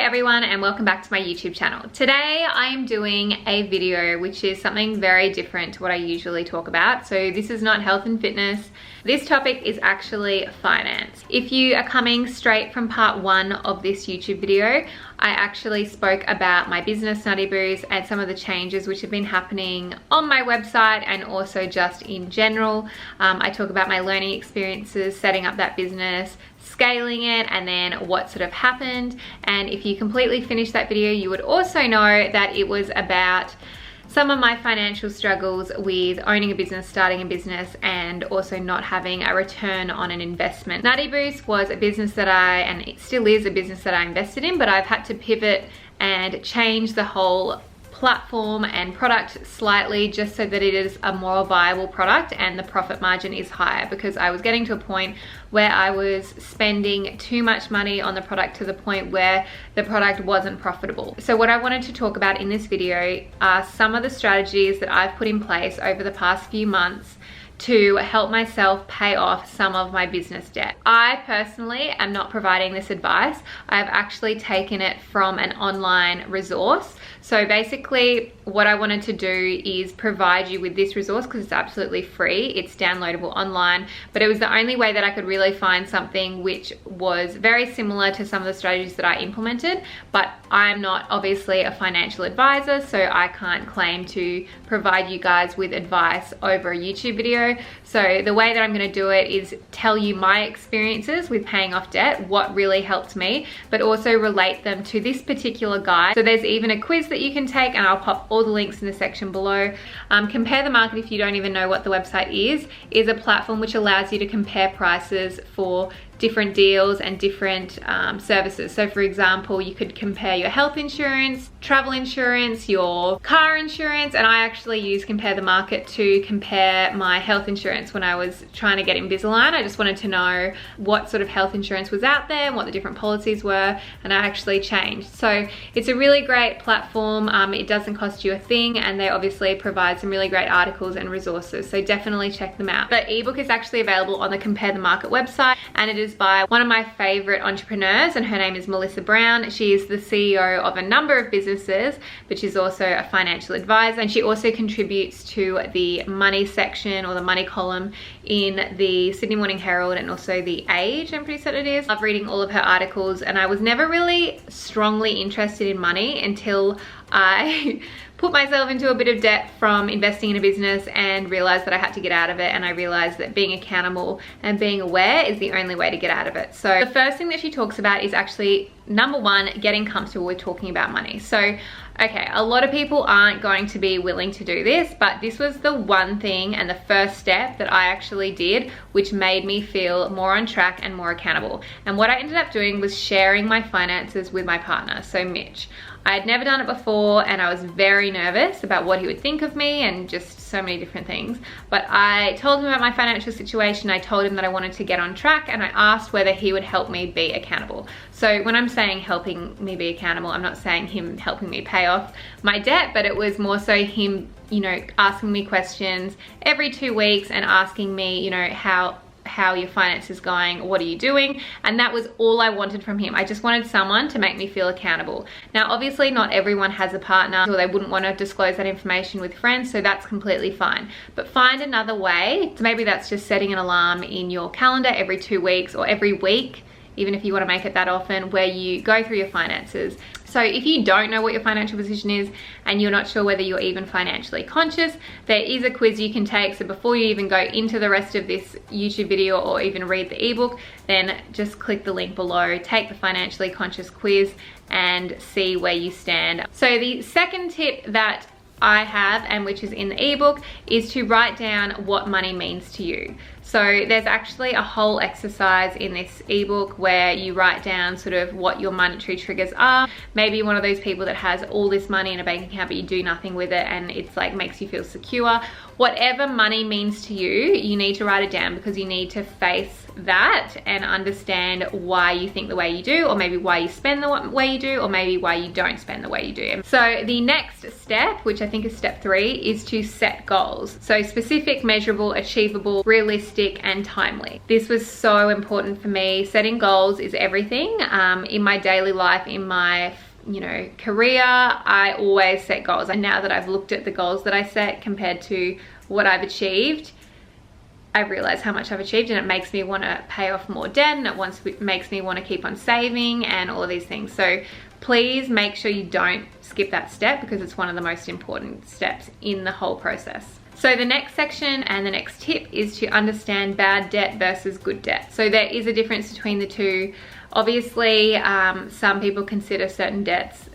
everyone and welcome back to my YouTube channel. Today I am doing a video which is something very different to what I usually talk about. So this is not health and fitness. This topic is actually finance. If you are coming straight from part one of this YouTube video, I actually spoke about my business Nutty Boos and some of the changes which have been happening on my website and also just in general. I talk about my learning experiences, setting up that business, scaling it, and then what sort of happened. And if you completely finished that video, you would also know that it was about some of my financial struggles with owning a business, starting a business, and also not having a return on an investment. Nutty Boos was a business that and it still is a business that I invested in, but I've had to pivot and change the whole platform and product slightly just so that it is a more viable product and the profit margin is higher, because I was getting to a point where I was spending too much money on the product to the point where the product wasn't profitable. So what I wanted to talk about in this video are some of the strategies that I've put in place over the past few months to help myself pay off some of my business debt. I personally am not providing this advice. I've actually taken it from an online resource. So basically what I wanted to do is provide you with this resource because it's absolutely free. It's downloadable online, but it was the only way that I could really find something which was very similar to some of the strategies that I implemented, but I'm not obviously a financial advisor, so I can't claim to provide you guys with advice over a YouTube video. So the way that I'm going to do it is tell you my experiences with paying off debt, what really helped me, but also relate them to this particular guide. So there's even a quiz that you can take, and I'll pop all the links in the section below. Compare the Market, if you don't even know what the website is a platform which allows you to compare prices for different deals and different services. So for example, you could compare your health insurance, travel insurance, your car insurance, and I actually use Compare the Market to compare my health insurance when I was trying to get Invisalign. I just wanted to know what sort of health insurance was out there and what the different policies were, and I actually changed. So it's a really great platform. It doesn't cost you a thing, and they obviously provide some really great articles and resources, so definitely check them out. The ebook is actually available on the Compare the Market website, and it is by one of my favorite entrepreneurs, and her name is Melissa Brown. She is the CEO of a number of businesses, but she's also a financial advisor, and she also contributes to the money section or the money column in the Sydney Morning Herald and also the Age, I'm pretty certain it is. I love reading all of her articles, and I was never really strongly interested in money until I put myself into a bit of debt from investing in a business and realized that I had to get out of it, and I realized that being accountable and being aware is the only way to get out of it. So the first thing that she talks about is actually, number one, getting comfortable with talking about money. So okay, a lot of people aren't going to be willing to do this, but this was the one thing and the first step that I actually did which made me feel more on track and more accountable. And what I ended up doing was sharing my finances with my partner, so Mitch. I had never done it before, and I was very nervous about what he would think of me and just so many different things. But I told him about my financial situation. I told him that I wanted to get on track, and I asked whether he would help me be accountable. So when I'm saying helping me be accountable, I'm not saying him helping me pay off my debt, but it was more so him, you know, asking me questions every 2 weeks and asking me, you know, how your finance is going, what are you doing? And that was all I wanted from him. I just wanted someone to make me feel accountable. Now obviously not everyone has a partner, or they wouldn't want to disclose that information with friends, so that's completely fine. But find another way. So maybe that's just setting an alarm in your calendar every 2 weeks or every week, even if you want to make it that often, where you go through your finances. So if you don't know what your financial position is and you're not sure whether you're even financially conscious, there is a quiz you can take. So before you even go into the rest of this YouTube video or even read the ebook, then just click the link below, take the financially conscious quiz and see where you stand. So the second tip that I have, and which is in the ebook, is to write down what money means to you. So there's actually a whole exercise in this ebook where you write down sort of what your monetary triggers are. Maybe you're one of those people that has all this money in a bank account but you do nothing with it, and it's like makes you feel secure. Whatever money means to you, you need to write it down, because you need to face that and understand why you think the way you do, or maybe why you spend the way you do, or maybe why you don't spend the way you do. So the next step, which I think is step 3, is to set goals. So specific, measurable, achievable, realistic, realistic and timely. This was so important for me. Setting goals is everything. In my daily life, in my career, I always set goals. And now that I've looked at the goals that I set compared to what I've achieved, I realize how much I've achieved, and it makes me want to pay off more debt, and it makes me want to keep on saving and all of these things. So please make sure you don't skip that step, because it's one of the most important steps in the whole process. So the next section and the next tip is to understand bad debt versus good debt. So there is a difference between the two. Obviously, some people consider certain debts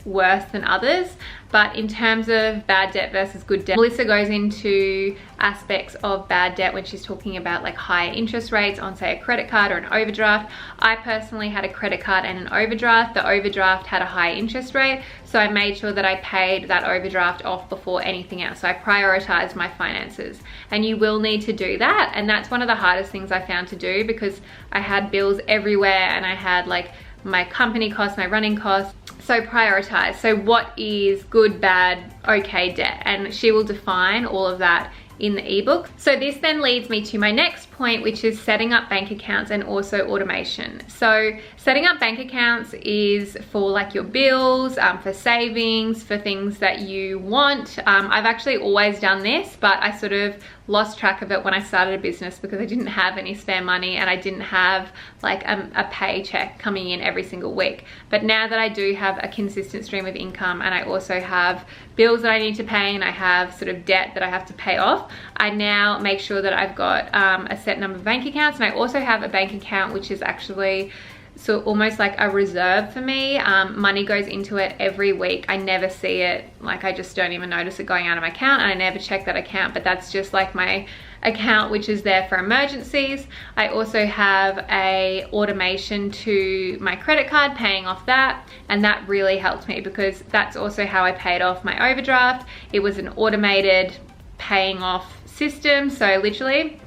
worse than others, but in terms of bad debt versus good debt, Melissa goes into aspects of bad debt when she's talking about like higher interest rates on, say, a credit card or an overdraft. I personally had a credit card and an overdraft. The overdraft had a high interest rate, so I made sure that I paid that overdraft off before anything else. So I prioritized my finances, and you will need to do that. And that's one of the hardest things I found to do, because I had bills everywhere, and I had like my company costs, my running costs. So prioritize. So what is good, bad, okay debt? And she will define all of that in the ebook. So this then leads me to my next point, which is setting up bank accounts and also automation. So setting up bank accounts is for like your bills, for savings, for things that you want. I've actually always done this, but I sort of lost track of it when I started a business, because I didn't have any spare money and I didn't have like a paycheck coming in every single week. But now that I do have a consistent stream of income, and I also have bills that I need to pay, and I have sort of debt that I have to pay off, I now make sure that I've got a set number of bank accounts. And I also have a bank account which is actually so almost like a reserve for me. Money goes into it every week. I never see it, like I just don't even notice it going out of my account, and I never check that account, but that's just like my account which is there for emergencies. I also have a automation to my credit card, paying off that, and that really helped me, because that's also how I paid off my overdraft. It was an automated paying off system. So literally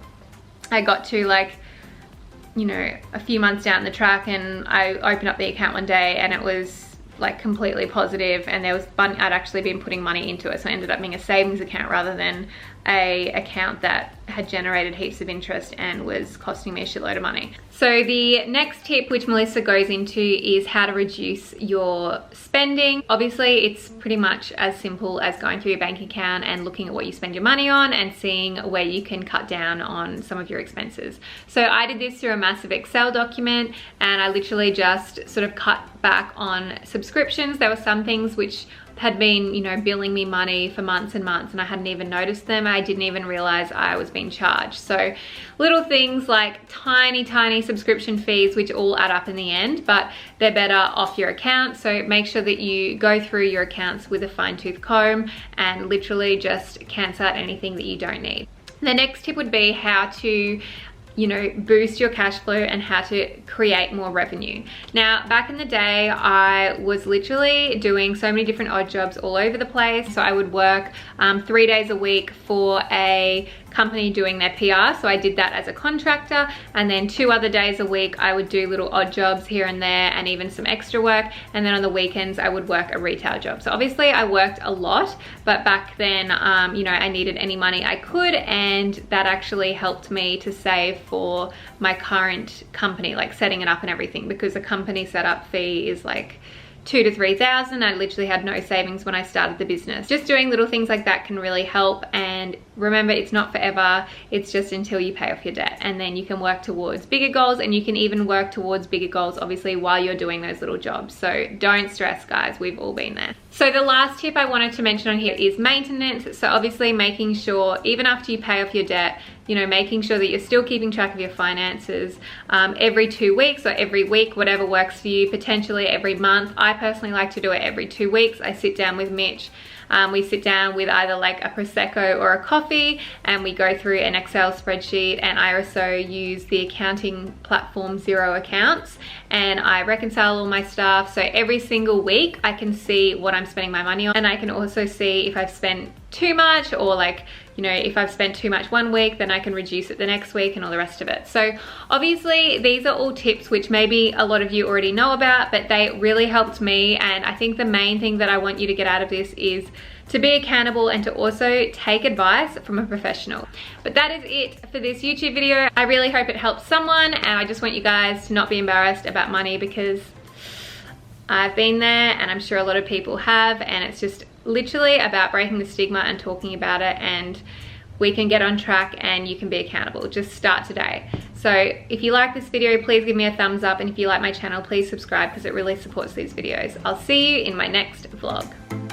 I got to like, a few months down the track, and I opened up the account one day and it was like completely positive, and there was I'd actually been putting money into it, so it ended up being a savings account rather than a account that had generated heaps of interest and was costing me a shitload of money. So the next tip, which Melissa goes into, is how to reduce your spending. Obviously, it's pretty much as simple as going through your bank account and looking at what you spend your money on and seeing where you can cut down on some of your expenses. So I did this through a massive Excel document, and I literally just sort of cut back on subscriptions. There were some things which had been, billing me money for months and months, and I hadn't even noticed them. I didn't even realize I was being charged. So little things like tiny subscription fees, which all add up in the end, but they're better off your account. So make sure that you go through your accounts with a fine-tooth comb and literally just cancel out anything that you don't need. The next tip would be how to boost your cash flow and how to create more revenue. Now, back in the day, I was literally doing so many different odd jobs all over the place. So I would work 3 days a week for a company doing their PR. So I did that as a contractor, and then 2 other days a week I would do little odd jobs here and there, and even some extra work. And then on the weekends I would work a retail job. So obviously I worked a lot, but back then, I needed any money I could, and that actually helped me to save for my current company, like setting it up and everything, because a company setup fee is like $2,000 to $3,000. I literally had no savings when I started the business. Just doing little things like that can really help. And remember, it's not forever. It's just until you pay off your debt, and then you can work towards bigger goals, and you can even work towards bigger goals, obviously, while you're doing those little jobs. So don't stress, guys. We've all been there. So the last tip I wanted to mention on here is maintenance. So obviously making sure, even after you pay off your debt, making sure that you're still keeping track of your finances every 2 weeks or every week, whatever works for you, potentially every month. I personally like to do it every 2 weeks. I sit down with Mitch. We sit down with either like a Prosecco or a coffee, and we go through an Excel spreadsheet, and I also use the accounting platform Xero Accounts, and I reconcile all my stuff. So every single week I can see what I'm spending my money on, and I can also see if I've spent too much, or like, if I've spent too much one week, then I can reduce it the next week and all the rest of it. So obviously these are all tips which maybe a lot of you already know about, but they really helped me. And I think the main thing that I want you to get out of this is to be accountable, and to also take advice from a professional. But that is it for this YouTube video. I really hope it helps someone, and I just want you guys to not be embarrassed about money, because I've been there and I'm sure a lot of people have, and it's just literally about breaking the stigma and talking about it, and we can get on track and you can be accountable. Just start today. So if you like this video, please give me a thumbs up, and if you like my channel, please subscribe because it really supports these videos. I'll see you in my next vlog.